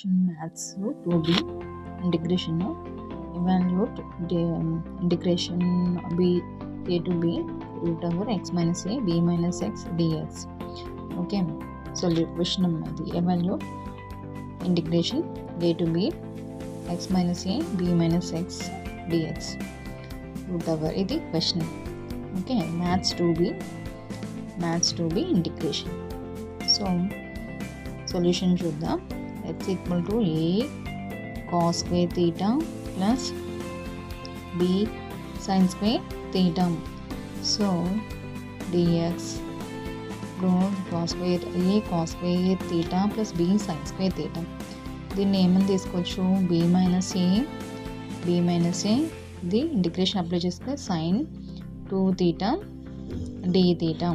Maths 2b integration evaluate integration b a to b root over x minus a b minus x dx. Okay, so question ఇది evaluate integration a to b x minus a b minus x dx root over ఇది question. Okay, maths 2b integration. So solution చూద్దాం. x equal to a cos square theta plus b sin square theta. So dx cos square a cos square theta plus b sin square theta. దీన్ని ఏమని తీసుకోవచ్చు, b minus a ఇది integration apply చేస్తే sin 2 theta d theta.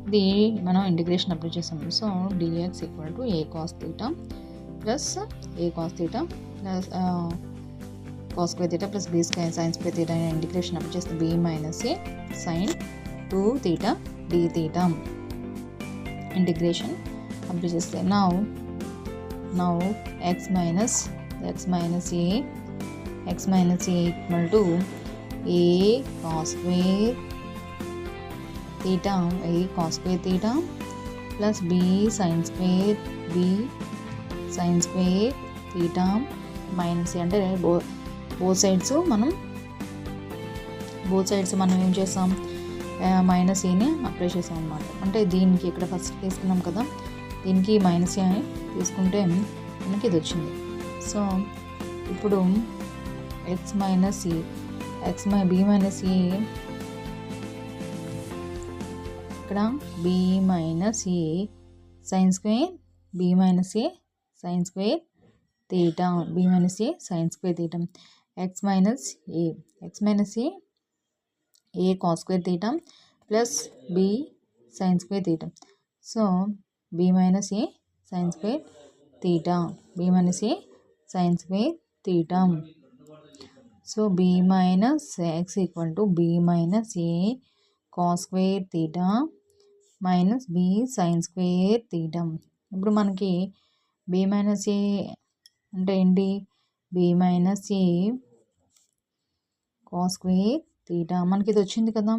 ఇది మనం integration apply చేసాము. So dx equal to a cos theta plus a cos theta plus cos square theta plus b sin square theta integration apply చేస్తే b minus a sin 2 theta d theta integration apply చేస్తే now x minus a equal to a cos square theta plus b sin square theta minus అంటే both sides మనం ఏం చేస్తాం, minus ఏని apply చేసాం అన్నమాట. అంటే దీనికి ఇక్కడ ఫస్ట్ తీసుకున్నాం కదా, దీనికి మైనస్ ఏ తీసుకుంటే మనకి ఇది వచ్చింది. సో ఇప్పుడు b minus a ఇక్కడ b minus a sin square theta x minus a cos square theta plus b sin square theta. So b minus a sin square theta so b minus x equal to b minus a cos square theta minus b sin square theta. ఇప్పుడు మనకి b minus a అంటే ఏంటి, b minus a cos square theta మనకి ఇది వచ్చింది కదా,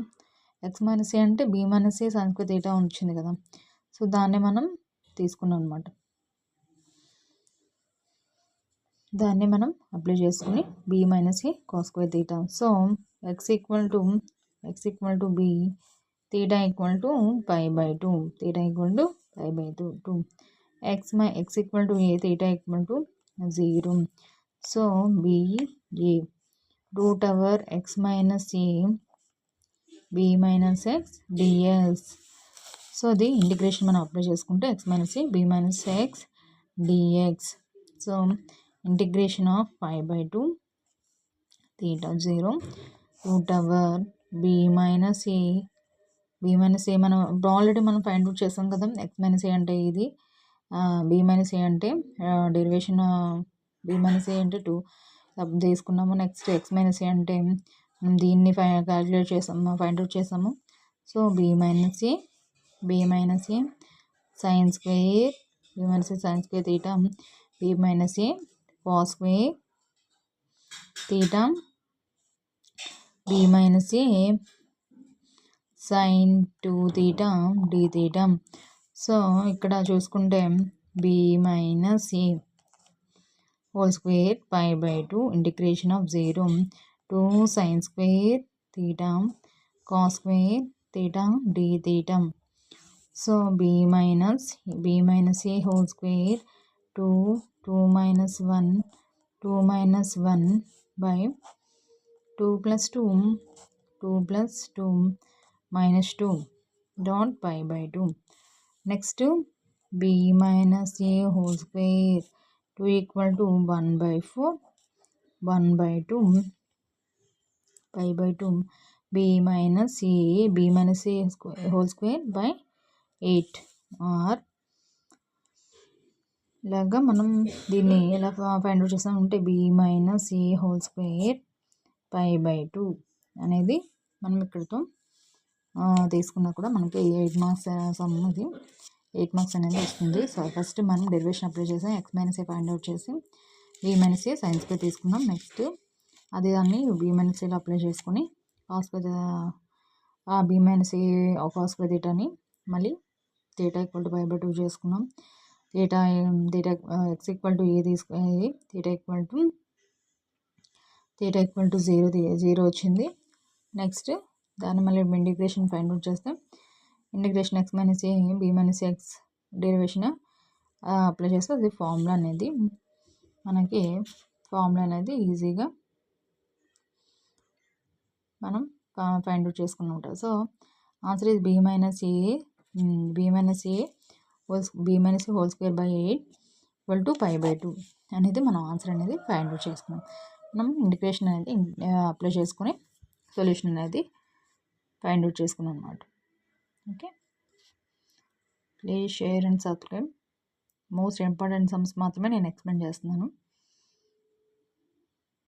x minus a అంటే b minus a sin square theta వచ్చింది కదా. సో దాన్ని మనం తీసుకున్నాం అనమాట, దాన్ని మనం అప్లై చేసుకుని b minus a cos square theta. So x equal to b theta equal to pi by 2 x equal to a theta equal to 0. So b a root over x minus a b minus x ds. So అది integration మనం apply చేసుకుంటే x minus a b minus x dx. So integration of pi by 2 theta 0 root over b minus a మనం already మనం find out చేసాం కదా, x minus a అంటే ఇది, b minus a అంటే డెరివేషన్ b minus a అంటే 2 తీసుకున్నాము. Next x minus a అంటే దీన్ని క్యాలిక్యులేట్ చేసాము, ఫైండ్ అవుట్ చేసాము. So b minus a sin square theta b minus a cos square theta b minus a sin 2 theta d theta. So ఇక్కడ చూసుకుంటే b minus a whole square pi by 2 integration of 0 to sin square theta cos square theta d theta. So b minus a whole square 2 minus 1 by 2 plus 2 minus 2 dot pi by 2. Next b minus a whole square 2 equal to 1 by 2 pi by 2 b minus a whole square by 8. or ఇలాగా మనం దీన్ని ఎలా find out చేస్తామంటే b minus a whole square pi by 2 అనేది మనం ఇక్కడతో తీసుకున్నా కూడా మనకి 8 మార్క్స్ సమ్ ఇది. 8 మార్క్స్ అనేది వస్తుంది. సో ఫస్ట్ మనం డెరివేషన్ అప్లై చేసాం, x minus a find out చేసి b minus a sine square తీసుకున్నాం. నెక్స్ట్ అదే దాన్ని బి మైనస్ ఏలో అప్లై చేసుకొని cos square b minus a cos square థీటాని మళ్ళీ theta equal to pi by 2 చేసుకున్నాం. Theta x equal to a తీసుకునేది థీటా ఈక్వల్ టు 0 వచ్చింది. నెక్స్ట్ దాన్ని మళ్ళీ ఇంటిగ్రేషన్ ఫైండ్ అవుట్ చేస్తే integration x minus a b minus X derivation apply చేస్తే అది ఫార్ములా అనేది మనకి ఈజీగా మనం ఫైండ్ అవుట్ చేసుకుని ఉంటాం. So answer is b minus a whole square by 8 equal to pi by 2 అనేది మనం ఆన్సర్ అనేది ఫైండ్ అవుట్ చేసుకున్నాం. మనం ఇంటిగ్రేషన్ అనేది అప్లై చేసుకొని సొల్యూషన్ అనేది ఫైండ్ అవుట్ చేసుకున్నాం అన్నమాట. Okay, please share and subscribe. Most important sums మాత్రమే నేను ఎక్స్ప్లెయిన్ చేస్తున్నాను.